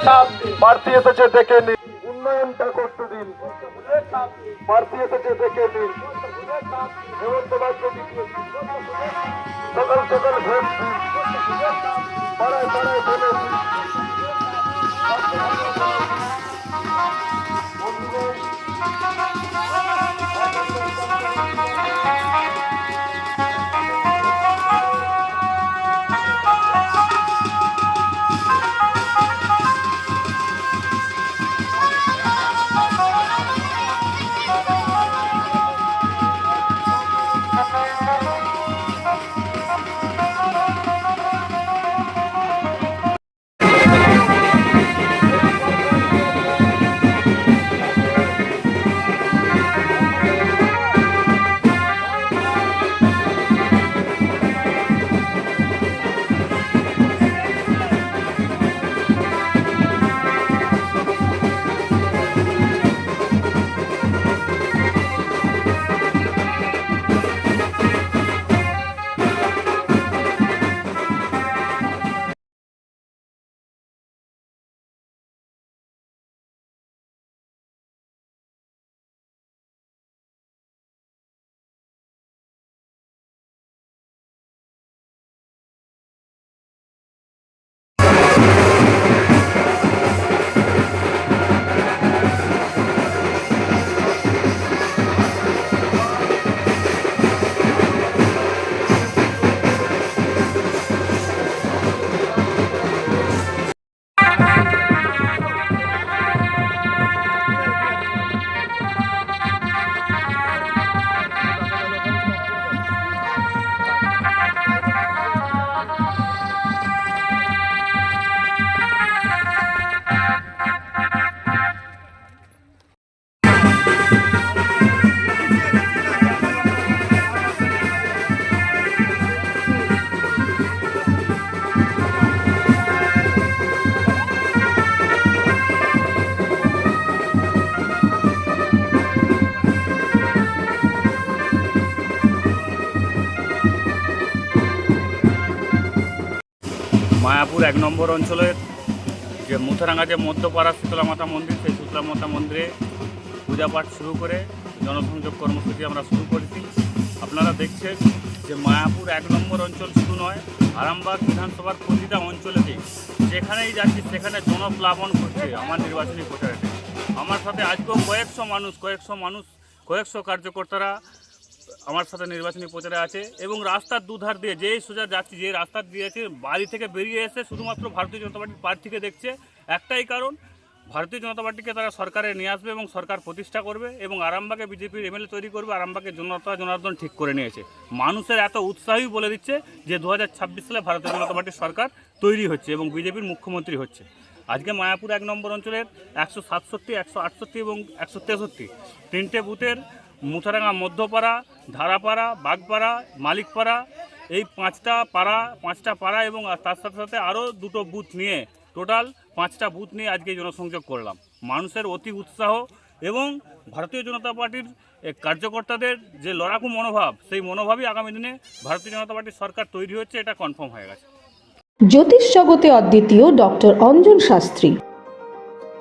প্রার্থী এসেছে দেখে নিন, উন্নয়নটা করতে দিন। প্রার্থী এসেছে দেখে নিন, হেমন্ত বাগ্য সকাল সকাল ভোট দিন, পাড়ায় পাড়ায় বলে দিন। মায়াপুর 1 নম্বর অঞ্চলের যে মুথারাঙ্গা যে মধ্যপাড়া শীতলা মাতা মন্দির, সেই শীতলা মাতা মন্দিরে পূজাপাঠ শুরু করে জনসংযোগ কর্মসূচি আমরা শুরু করেছি। আপনারা দেখছেন যে মায়াপুর 1 নম্বর অঞ্চল শুধু নয়, আরামবাগ বিধানসভার প্রতিটা অঞ্চলেতেই যেখানেই যাচ্ছি সেখানে জনপ্লাবন করছে আমার নির্বাচনী প্রচারেতে। আমার সাথে আজকেও কয়েকশো কার্যকর্তারা আমার সাথে নির্বাচনী প্রচারে আছে এবং রাস্তার দুধার দিয়ে যেই সোজা যাচ্ছি, যে রাস্তা দিয়েছে বাড়ি থেকে বেরিয়ে এসে শুধুমাত্র ভারতীয় জনতা পার্টির প্রার্থীকে দেখছে। একটাই কারণ, ভারতীয় জনতা পার্টিকে তারা সরকারে নিয়ে আসবে এবং সরকার প্রতিষ্ঠা করবে এবং আরামবাগে বিজেপির এমএলএ তৈরি করবে। আরামবাগে জনার্দন ঠিক করে নিয়েছে। মানুষের এত উৎসাহই বলে দিচ্ছে যে 2026 সালে ভারতীয় জনতা পার্টির সরকার তৈরি হচ্ছে এবং বিজেপির মুখ্যমন্ত্রী হচ্ছে। আজকে মায়াপুর 1 নম্বর অঞ্চলের 167, 168 এবং 163 তিনটে বুথের মুথারাঙ্গা মধ্যপাড়া, ধারাপাড়া, বাগপাড়া, মালিকপাড়া, এই 5টা পাড়া এবং তার সাথে সাথে আরও 2টো বুথ নিয়ে টোটাল 5টা বুথ নিয়ে আজকে জনসংযোগ করলাম। মানুষের অতি উৎসাহ এবং ভারতীয় জনতা পার্টির কার্যকর্তাদের যে লড়াকু মনোভাব, সেই মনোভাবই আগামী দিনে ভারতীয় জনতা পার্টির সরকার তৈরি হচ্ছে, এটা কনফার্ম হয়ে গেছে। জ্যোতিষ জগতে অদ্বিতীয় ডক্টর অঞ্জন শাস্ত্রী,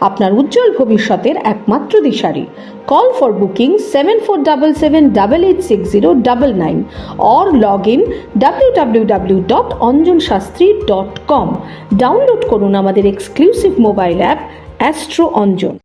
আপনার উজ্জ্বল ভবিষ্যতের একমাত্র দিশারি। Call for booking 7477886099 or log in www.anjanshastri.com। Download করুন আমাদের exclusive mobile app astro Anjan.